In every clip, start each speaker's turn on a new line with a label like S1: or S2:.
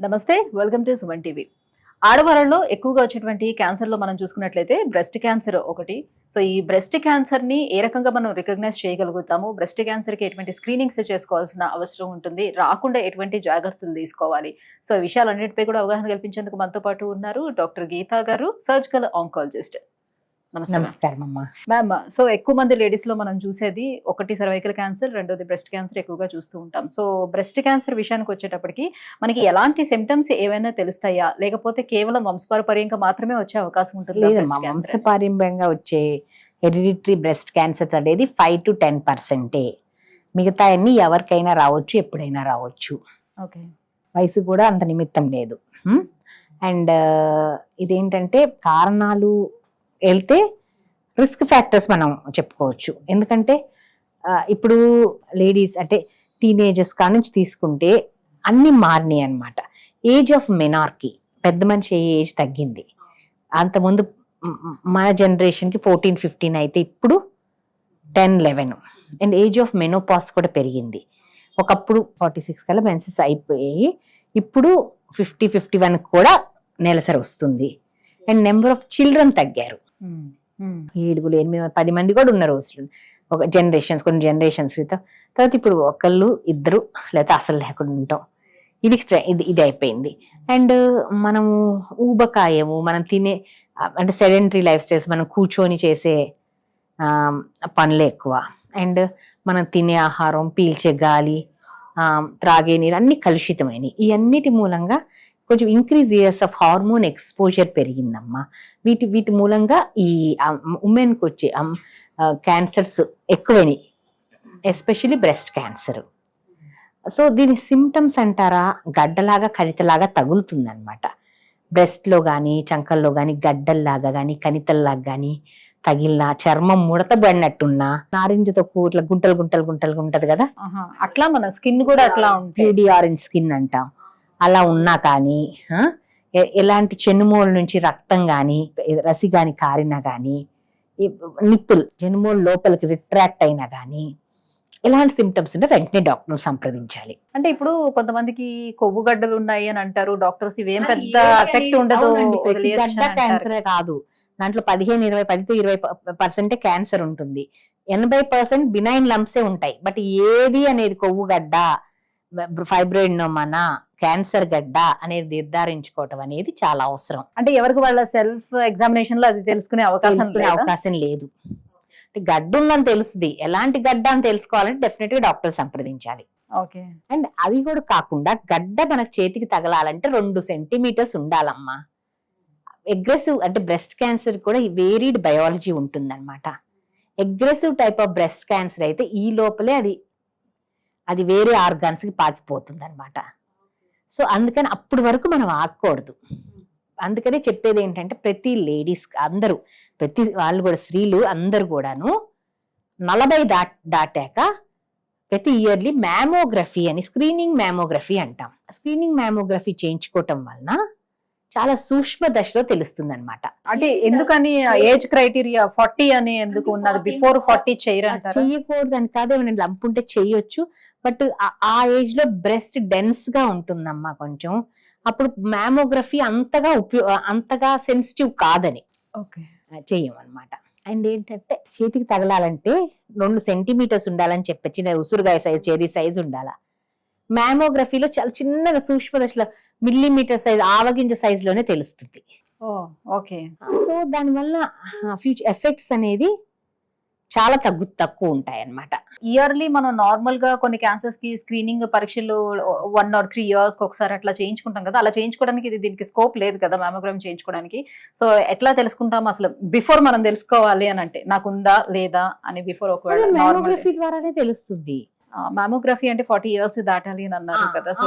S1: నమస్తే, welcome to Suman TV. ఆడవాళ్ళలో ఎక్కువగా వచ్చేటువంటి క్యాన్సర్లో మనం చూసుకున్నట్లయితే బ్రెస్ట్ క్యాన్సర్ ఒకటి. సో ఈ బ్రెస్ట్ క్యాన్సర్ని ఏ రకంగా మనం రికగ్నైజ్ చేయగలుగుతాము, బ్రెస్ట్ క్యాన్సర్కి ఎటువంటి స్క్రీనింగ్స్ చేసుకోవాల్సిన అవసరం ఉంటుంది, రాకుండా ఎటువంటి జాగ్రత్తలు తీసుకోవాలి, సో ఈ విషయాలన్నిటిపై కూడా అవగాహన కల్పించేందుకు మనతో పాటు ఉన్నారు డాక్టర్ గీతా గారు, సర్జికల్ ఆంకాలజిస్ట్.
S2: నమస్కారం అమ్మా.
S1: మ్యామ్, సో ఎక్కువ మంది లేడీస్ లో మనం చూసేది ఒకటి సర్వైకల్ క్యాన్సర్, రెండోది బ్రెస్ట్ క్యాన్సర్ ఎక్కువగా చూస్తూ ఉంటాం. సో బ్రెస్ట్ క్యాన్సర్ విషయానికి వచ్చేటప్పటికి మనకి ఎలాంటి సిమ్టమ్స్ ఏవైనా తెలుస్తాయా, లేకపోతే కేవలం వంశపారంపర్యంగా మాత్రమే వచ్చే అవకాశం ఉంటుంది?
S2: లేదమ్మా, వంశపారంపర్యంగా వచ్చే హెరిడిటరీ బ్రెస్ట్ క్యాన్సర్స్ అనేది 5 to 10%. మిగతా అన్ని ఎవరికైనా రావచ్చు, ఎప్పుడైనా రావచ్చు.
S1: ఓకే,
S2: వయసు కూడా అంత నిమిత్తం లేదు. అండ్ ఇదేంటంటే కారణాలు వెళ్తే రిస్క్ ఫ్యాక్టర్స్ మనం చెప్పుకోవచ్చు. ఎందుకంటే ఇప్పుడు లేడీస్ అంటే టీనేజర్స్ కా నుంచి తీసుకుంటే అన్ని మారినాయి అనమాట. ఏజ్ ఆఫ్ మెనార్కీ, పెద్ద మనిషి ఏజ్ తగ్గింది. అంతకుముందు మన జనరేషన్కి 14-15 అయితే ఇప్పుడు 10-11. అండ్ ఏజ్ ఆఫ్ మెనోపాస్ కూడా పెరిగింది. ఒకప్పుడు 46 కల్లా మెన్సెస్ అయిపోయి ఇప్పుడు 50-51 కూడా నెలసరి వస్తుంది. అండ్ నెంబర్ ఆఫ్ చిల్డ్రన్ తగ్గారు. 7, 8, 10 మంది కూడా ఉన్న రోజులు ఒక జనరేషన్స్, కొన్ని జనరేషన్స్ క్రితం. తర్వాత ఇప్పుడు ఒకళ్ళు, ఇద్దరు, లేకపోతే అసలు లేకుండా ఉంటాం. ఇది అయిపోయింది. అండ్ మనము ఊబకాయము, మనం తినే అంటే సెడెంటరీ లైఫ్ స్టైల్స్, మనం కూర్చొని చేసే పనులే ఎక్కువ. అండ్ మనం తినే ఆహారం, పీల్చే గాలి, త్రాగే నీరు అన్ని కలుషితమైనవి. ఈ అన్నిటి మూలంగా కొంచెం increase years of hormone exposure పెరిగిందమ్మా. వీటి మూలంగా ఈ ఉమెన్కి వచ్చే క్యాన్సర్స్ ఎక్కువైనాయి, ఎస్పెషల్లీ బ్రెస్ట్ క్యాన్సర్. సో దీని సిమ్టమ్స్ అంటారా, గడ్డలాగా కణితలాగా తగులుతుంది అనమాట. బ్రెస్ట్లో కానీ చంకల్లో కానీ గడ్డల్లాగా కానీ కణితల్లాగా కానీ తగిలిన, చర్మం ముడత పడినట్టున్నా, నారింజతో కూట్ల గుంటలు గుంటలు గుంటలు ఉంటది కదా,
S1: అట్లా మన స్కిన్ కూడా అట్లా
S2: ప్యూడి ఆరెంజ్ స్కిన్ అంటాం. అలా ఉన్నా కానీ, ఎలాంటి చెన్నుమూల నుంచి రక్తం కానీ రసి కానీ కారినా కానీ, నిప్పులు చెన్నుమూల లోపలికి రిట్రాక్ట్ అయినా కానీ, ఎలాంటి సిమ్టమ్స్ ఉంటే వెంటనే డాక్టర్ సంప్రదించాలి.
S1: అంటే ఇప్పుడు కొంతమంమందికి కొవ్వు గడ్డలు ఉన్నాయి అని అంటారు డాక్టర్స్, ఇవేం పెద్ద ఎఫెక్ట్ ఉండదు.
S2: క్యాన్సరే కాదు, దాంట్లో 15-20% క్యాన్సర్ ఉంటుంది. 80% బినైన్ లంప్సే ఉంటాయి. బట్ ఏది అనేది కొవ్వు గడ్డ, ఫైబ్రాయిడ్నోమా, క్యాన్సర్ గడ్డ అనేది నిర్ధారించుకోవటం అనేది చాలా అవసరం.
S1: అంటే ఎవరికి వాళ్ళ సెల్ఫ్ ఎగ్జామినేషన్ లో అది తెలుసుకునే
S2: అవకాశం లేదు. గడ్డ ఉందని తెలుస్తుంది, ఎలాంటి గడ్డ అని తెలుసుకోవాలంటే డెఫినెట్ గా డాక్టర్ సంప్రదించాలి.
S1: ఓకే.
S2: అండ్ అది కూడా కాకుండా గడ్డ మనకు చేతికి తగలాలంటే 2 సెంటీమీటర్స్ ఉండాలమ్మా. అగ్రెసివ్ అంటే బ్రెస్ట్ క్యాన్సర్ కూడా వేరీడ్ బయాలజీ ఉంటుంది అనమాట. Aggressive type of breast cancer అయితే ఈ లోపలే అది వేరే ఆర్గాన్స్ కి పాకిపోతుంది అనమాట. సో అందుకని అప్పటి వరకు మనం ఆగకూడదు. అందుకనే చెప్పేది ఏంటంటే ప్రతి లేడీస్ అందరూ, ప్రతి వాళ్ళు కూడా, స్త్రీలు అందరూ కూడాను 40 దాటాక ప్రతి ఇయర్లీ మ్యామోగ్రఫీ అని, స్క్రీనింగ్ మ్యామోగ్రఫీ అంటాం. స్క్రీనింగ్ మ్యామోగ్రఫీ చేయించుకోవటం వలన చాలా సూక్ష్మ దశలో తెలుస్తుంది అనమాట.
S1: అంటే ఎందుకని ఏజ్ క్రైటీరియా 40 అని ఎందుకు ఉన్నది? బిఫోర్ 40
S2: చెయ్యకూడదు అని కాదు, ఏమైనా లంప్ ఉంటే చెయ్యొచ్చు. బట్ ఆ ఏజ్ లో బ్రెస్ట్ డెన్స్ గా ఉంటుందమ్మా కొంచెం. అప్పుడు మ్యామోగ్రఫీ అంతగా సెన్సిటివ్ కాదని చెయ్యమన్నమాట. అండ్ ఏంటంటే చేతికి తగలాలంటే 2 సెంటీమీటర్స్ ఉండాలని చెప్పి, చిన్న ఉసురుగాయ సైజ్, చెరీ సైజ్ ఉండాలా. మ్యామోగ్రఫీలో చాలా చిన్నగా సూక్ష్మ దశలో మిల్లీమీటర్ సైజ్, ఆవగింజ సైజ్ లోనే తెలుస్తుంది.
S1: ఓకే.
S2: సో దానివల్ల ఫ్యూచర్ ఎఫెక్ట్స్ అనేది చాలా తక్కువ ఉంటాయి అన్నమాట.
S1: ఇయర్లీ మనం నార్మల్ గా కొన్ని క్యాన్సర్స్ కి స్క్రీనింగ్ పరీక్షలు 1 or 3 years ఒకసారి అట్లా చేయించుకుంటాం కదా, అలా చేయించుకోవడానికి దీనికి స్కోప్ లేదు కదా మ్యామోగ్రామ్ చేయించుకోవడానికి. సో ఎట్లా తెలుసుకుంటాం అసలు? బిఫోర్ మనం తెలుసుకోవాలి అని అంటే నాకుందా లేదా అని బిఫోర్ ఒకవేళ
S2: మ్యామోగ్రఫీ ద్వారానే తెలుస్తుంది.
S1: మ్యామోగ్రఫీ అంటే 40 years దాటాలి అని అన్నారు కదా. సో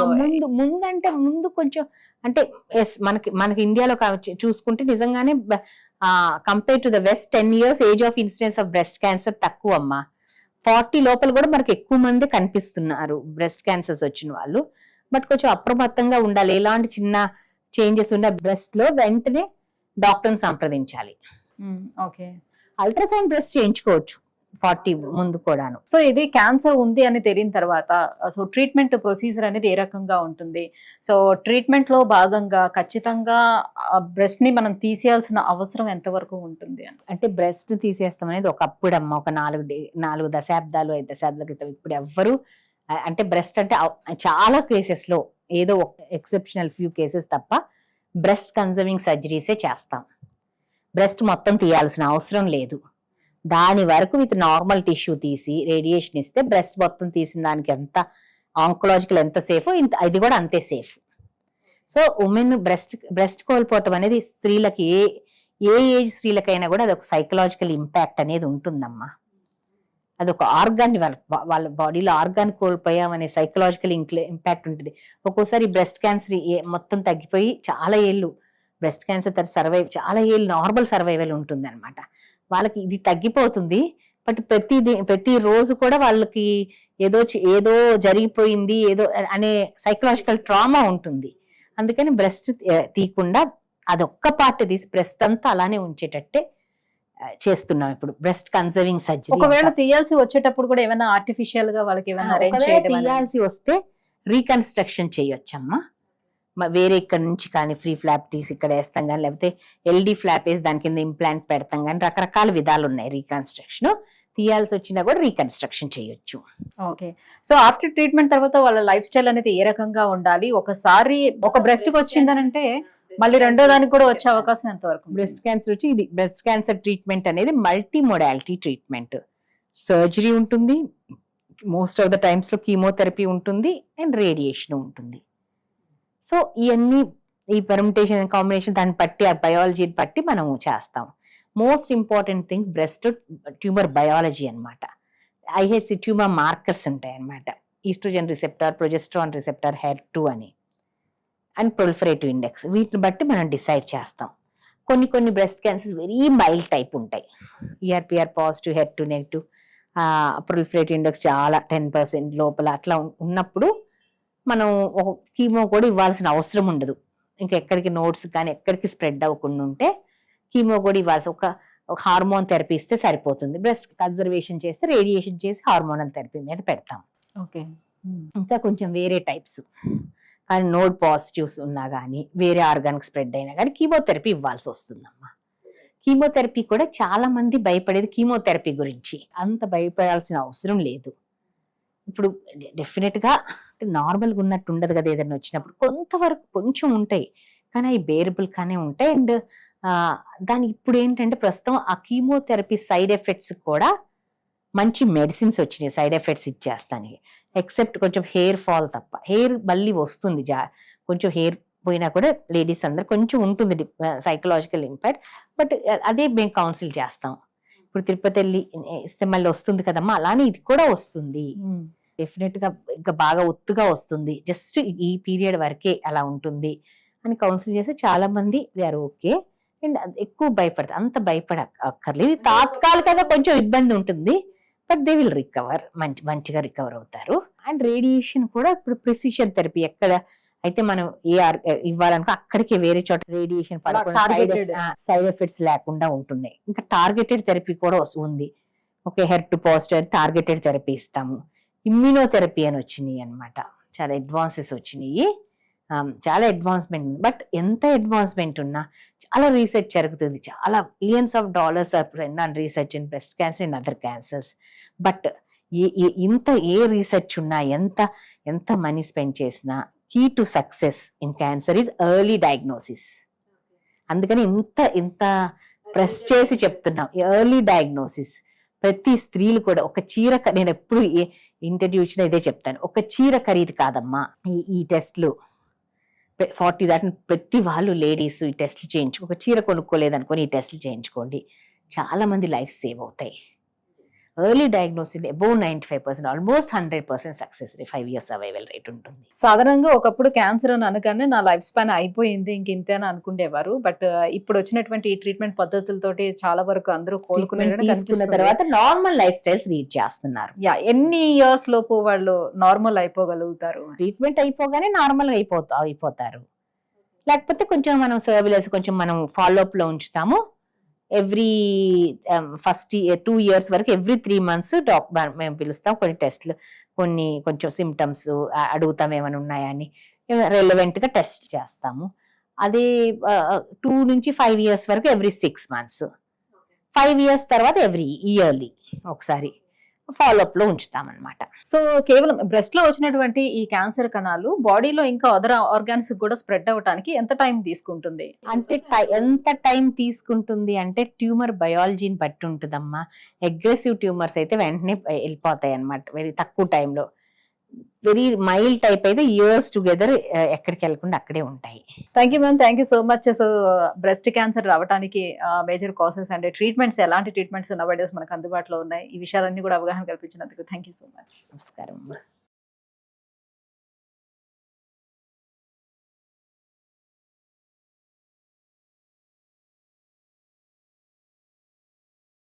S2: ముందు కొంచెం అంటే మనకి ఇండియాలో చూసుకుంటే నిజంగానే compare to the west 10 years age of incidence of breast cancer తక్కువ అమ్మా. 40 లోపల కూడా మనకి ఎక్కువ మంది కనిపిస్తున్నారు బ్రెస్ట్ క్యాన్సర్స్ వచ్చిన వాళ్ళు. బట్ కొంచెం అప్రమత్తంగా ఉండాలి. ఎలాంటి చిన్న చేంజెస్ ఉన్న బ్రెస్ట్ లో వెంటనే డాక్టర్ని సంప్రదించాలి.
S1: ఓకే.
S2: అల్ట్రాసౌండ్ బ్రెస్ట్ చేయించుకోవచ్చు. 40 ముందు కూడాను.
S1: సో ఇది క్యాన్సర్ ఉంది అని తెలియని తర్వాత సో ట్రీట్మెంట్ ప్రొసీజర్ అనేది ఏ రకంగా ఉంటుంది? సో ట్రీట్మెంట్ లో భాగంగా ఖచ్చితంగా బ్రెస్ట్ ని మనం తీసేయాల్సిన అవసరం ఎంతవరకు ఉంటుంది అని?
S2: అంటే బ్రెస్ట్ తీసేస్తాం అనేది ఒకప్పుడమ్మ, ఒక 4 దశాబ్దాలు 5 దశాబ్దాల క్రితం. ఇప్పుడు ఎవ్వరు అంటే బ్రెస్ట్ అంటే చాలా కేసెస్ లో ఏదో ఎక్సెప్షనల్ ఫ్యూ కేసెస్ తప్ప బ్రెస్ట్ కన్జర్వింగ్ సర్జరీసే చేస్తాం. బ్రెస్ట్ మొత్తం తీయాల్సిన అవసరం లేదు. దాని వరకు విత్ నార్మల్ టిష్యూ తీసి రేడియేషన్ ఇస్తే బ్రెస్ట్ మొత్తం తీసిన దానికి ఎంత ఆంకలాజికల్ ఎంత సేఫ్, ఇది కూడా అంతే సేఫ్. సో ఉమెన్ బ్రెస్ట్ కోల్పోవటం అనేది స్త్రీలకి ఏ ఏజ్ స్త్రీలకైనా కూడా అది ఒక సైకలాజికల్ ఇంపాక్ట్ అనేది ఉంటుందమ్మా. అది ఒక ఆర్గాన్, వాళ్ళ బాడీలో ఆర్గాన్ కోల్పోయామనే సైకలాజికల్ ఇంపాక్ట్ ఉంటుంది. ఒక్కోసారి బ్రెస్ట్ క్యాన్సర్ మొత్తం తగ్గిపోయి చాలా ఏళ్ళు బ్రెస్ట్ క్యాన్సర్ చాలా ఏళ్ళు నార్మల్ సర్వైవల్ ఉంటుంది అనమాట. వాళ్ళకి ఇది తగ్గిపోతుంది, బట్ ప్రతి రోజు కూడా వాళ్ళకి ఏదో జరిగిపోయింది ఏదో అనే సైకలాజికల్ ట్రామా ఉంటుంది. అందుకని బ్రెస్ట్ తీయకుండా అదొక్క పార్ట్ తీసి బ్రెస్ట్ అంతా అలానే ఉంచేటట్టే చేస్తున్నాం ఇప్పుడు బ్రెస్ట్ కన్జర్వింగ్ సర్జరీ.
S1: ఒకవేళ తీయాల్సి వచ్చేటప్పుడు కూడా ఏమైనా ఆర్టిఫిషియల్ గా వాళ్ళకి ఏమైనా అరేంజ్ చేయడం,
S2: తీయాల్సి వస్తే రీకన్స్ట్రక్షన్ చేయొచ్చమ్మా. వేరే ఇక్కడ నుంచి కానీ ఫ్రీ ఫ్లాప్ తీసి ఇక్కడ వేస్తాం కానీ, లేకపోతే ఎల్డి ఫ్లాప్ వేసి దాని కింద ఇంప్లాంట్ పెడతాం కానీ, రకరకాల విధాలు ఉన్నాయి రీకన్స్ట్రక్షన్. తీయాల్సి వచ్చినా కూడా రీకన్స్ట్రక్షన్ చేయొచ్చు.
S1: ఓకే. సో ఆఫ్టర్ ట్రీట్మెంట్ తర్వాత వాళ్ళ లైఫ్ స్టైల్ అనేది ఏ రకంగా ఉండాలి? ఒకసారి ఒక బ్రెస్ట్ కి వచ్చిందనంటే మళ్ళీ రెండో దానికి కూడా వచ్చే అవకాశం ఎంతవరకు?
S2: బ్రెస్ట్ క్యాన్సర్ వచ్చి ఇది బ్రెస్ట్ క్యాన్సర్ ట్రీట్మెంట్ అనేది మల్టీ మోడాలిటీ ట్రీట్మెంట్. సర్జరీ ఉంటుంది, మోస్ట్ ఆఫ్ ద టైమ్స్ లో కీమోథెరపీ ఉంటుంది అండ్ రేడియేషన్ ఉంటుంది. సో ఇవన్నీ ఈ పెర్ముటేషన్ కాంబినేషన్ దాన్ని బట్టి ఆ బయాలజీని బట్టి మనం చేస్తాం. Most important thing breast tumour biology అనమాట. IHC ట్యూమర్ మార్కర్స్ ఉంటాయి అనమాట. Oestrogen receptor, progesterone receptor, HER2 అని అండ్ ప్రొలిఫరేటివ్ ఇండెక్స్. వీటిని బట్టి మనం డిసైడ్ చేస్తాం. కొన్ని breast cancers very mild type ఉంటాయి. ERPR positive, HER2 negative, proliferative index చాలా 10% లోపల అట్లా ఉన్నప్పుడు మనం ఒక కీమో కూడా ఇవ్వాల్సిన అవసరం ఉండదు. ఇంకెక్కడికి నోట్స్ కానీ ఎక్కడికి స్ప్రెడ్ అవ్వకుండా ఉంటే కీమో కూడా ఇవ్వాల్సి ఒక హార్మోన్ థెరపీ ఇస్తే సరిపోతుంది. బ్రెస్ట్ కన్జర్వేషన్ చేస్తే రేడియేషన్ చేసి హార్మోనల్ థెరపీ మీద పెడతాం.
S1: ఓకే.
S2: ఇంకా కొంచెం వేరే టైప్స్ కానీ నోడ్ పాజిటివ్స్ ఉన్నా కానీ వేరే ఆర్గానిక్ స్ప్రెడ్ అయినా కానీ కీమోథెరపీ ఇవ్వాల్సి వస్తుందమ్మా. కీమోథెరపీ కూడా చాలా మంది భయపడేది కీమోథెరపీ గురించి. అంత భయపడాల్సిన అవసరం లేదు. ఇప్పుడు డెఫినెట్ గా నార్మల్గా ఉన్నట్టు ఉండదు కదా, ఏదైనా వచ్చినప్పుడు కొంతవరకు కొంచెం ఉంటాయి కానీ అవి బేరబుల్ గానే ఉంటాయి. అండ్ దాని ఇప్పుడు ఏంటంటే ప్రస్తుతం ఆ కీమోథెరపీ సైడ్ ఎఫెక్ట్స్ కూడా మంచి మెడిసిన్స్ వచ్చినాయి సైడ్ ఎఫెక్ట్స్ ఇచ్చేస్తానికి. ఎక్సెప్ట్ కొంచెం హెయిర్ ఫాల్ తప్ప, హెయిర్ మళ్ళీ వస్తుంది, కొంచెం హెయిర్ పోయినా కూడా లేడీస్ అందరు కొంచెం ఉంటుంది సైకలాజికల్ ఇంపాక్ట్. బట్ అదే మేము కౌన్సిల్ చేస్తాం. ఇప్పుడు తిరుపతి వెళ్ళి ఇస్తే మళ్ళీ వస్తుంది కదమ్మా, అలానే ఇది కూడా వస్తుంది. డెఫినెట్ గా ఇంకా బాగా ఒత్తుగా వస్తుంది, జస్ట్ ఈ పీరియడ్ వరకే అలా ఉంటుంది అని కౌన్సిల్ చేస్తే చాలా మంది దే ఆర్ ఓకే. అండ్ ఎక్కువ భయపడతారు, అంత భయపడక్కర్లేదు. తాత్కాలికంగా కొంచెం ఇబ్బంది ఉంటుంది, బట్ దే విల్ రికవర్, మంచిగా రికవర్ అవుతారు. అండ్ రేడియేషన్ కూడా ఇప్పుడు ప్రిసిషన్ థెరపీ ఎక్కడ అయితే మనం ఇవ్వాలనుకో అక్కడికి వేరే చోట రేడియేషన్ సైడ్ ఎఫెక్ట్స్ లేకుండా ఉంటున్నాయి. ఇంకా టార్గెటెడ్ థెరపీ కూడా ఉంది. Okay, HER2 positive targeted therapy ఇస్తాము. ఇమ్యూనోథెరపీ అని వచ్చినాయి అనమాట, చాలా అడ్వాన్సెస్ వచ్చినాయి, చాలా అడ్వాన్స్మెంట్. బట్ ఎంత అడ్వాన్స్మెంట్ ఉన్నా చాలా రీసెర్చ్ జరుగుతుంది, చాలా $billions on research in breast cancer and other cancers. But ఏ రీసెర్చ్ ఉన్నా ఎంత మనీ స్పెండ్ చేసినా key to success in cancer is early diagnosis. అందుకని ఇంత ప్రెస్ చేసి చెప్తున్నాం, ఎర్లీ డయాగ్నోసిస్. ప్రతి స్త్రీలు కూడా ఒక చీర, నేను ఎప్పుడు ఇంటర్వ్యూ ఇచ్చినా ఇదే చెప్తాను, ఒక చీర ఖరీదు కాదమ్మా ఈ టెస్ట్లు. 40 దాటిన ప్రతి వాళ్ళు లేడీస్ ఈ టెస్ట్లు చేయించు, ఒక చీర కొనుక్కోలేదనుకొని ఈ టెస్ట్లు చేయించుకోండి, చాలా మంది లైఫ్ సేవ్ అవుతాయి. Early diagnosis above 95%, almost 100% success rate, 5 years survival rate ఉంటుంది.
S1: సాధారణంగా ఒకప్పుడు క్యాన్సర్ అని అనగానే నా లైఫ్ స్పాన్ అయిపోయింది ఇంక ఇంతేనా అనుకునేవారు. బట్ ఇప్పుడు వచ్చినటువంటి ఈ ట్రీట్మెంట్ పద్ధతులతోటి చాలా వరకు అందరూ కోలుకున్న
S2: తర్వాత నార్మల్ లైఫ్ స్టైల్స్ రీడ్ చేస్తున్నారు.
S1: ఎన్ని ఇయర్స్ లోపు వాళ్ళు నార్మల్ అయిపోగలుగుతారు?
S2: ట్రీట్మెంట్ అయిపోగానే నార్మల్ అయిపోతారు. లేకపోతే కొంచెం మనం సర్విలెన్స్ కొంచెం మనం ఫాలో అప్ లో ఉంచుతాము. ఎవ్రీ ఫస్ట్ 2 years వరకు ఎవ్రీ 3 months మేము పిలుస్తాం. కొన్ని టెస్ట్లు, కొంచెం సిమ్టమ్స్ అడుగుతాం ఏమైనా ఉన్నాయా అని, relevant గా టెస్ట్ చేస్తాము. అదే 2 నుంచి 5 years వరకు ఎవ్రీ 6 months, 5 years తర్వాత ఎవ్రీ ఇయర్లీ ఒకసారి ఫాలోఅప్ లో ఉంచుతామన్నమాట.
S1: సో కేవలం బ్రెస్ట్ లో వచ్చినటువంటి ఈ క్యాన్సర్ కణాలు బాడీలో ఇంకా అదర్ ఆర్గాన్స్ కూడా స్ప్రెడ్ అవ్వడానికి ఎంత టైం తీసుకుంటుంది?
S2: అంటే ఎంత టైం తీసుకుంటుంది అంటే ట్యూమర్ బయాలజీని బట్టి ఉంటుందమ్మా. అగ్రెసివ్ ట్యూమర్స్ అయితే వెంటనే వెళ్ళిపోతాయి అన్నమాట, వెరీ తక్కువ టైంలో. వెరీ మైల్డ్ టైప్ అయితే ఇయర్స్ టుగెదర్ ఎక్కడికి వెళ్ళకుండా అక్కడే ఉంటాయి.
S1: Thank you ma'am, thank you so much. So breast cancer రావడానికి మేజర్ కాసెస్ అండ్ ట్రీట్మెంట్స్, ఎలాంటి ట్రీట్మెంట్స్ నవడేస్ మనకు అందుబాటులో ఉన్నాయి, ఈ విషయాలన్నీ కూడా అవగాహన కల్పించినందుకు థ్యాంక్ యూ సో మచ్.
S2: నమస్కారం.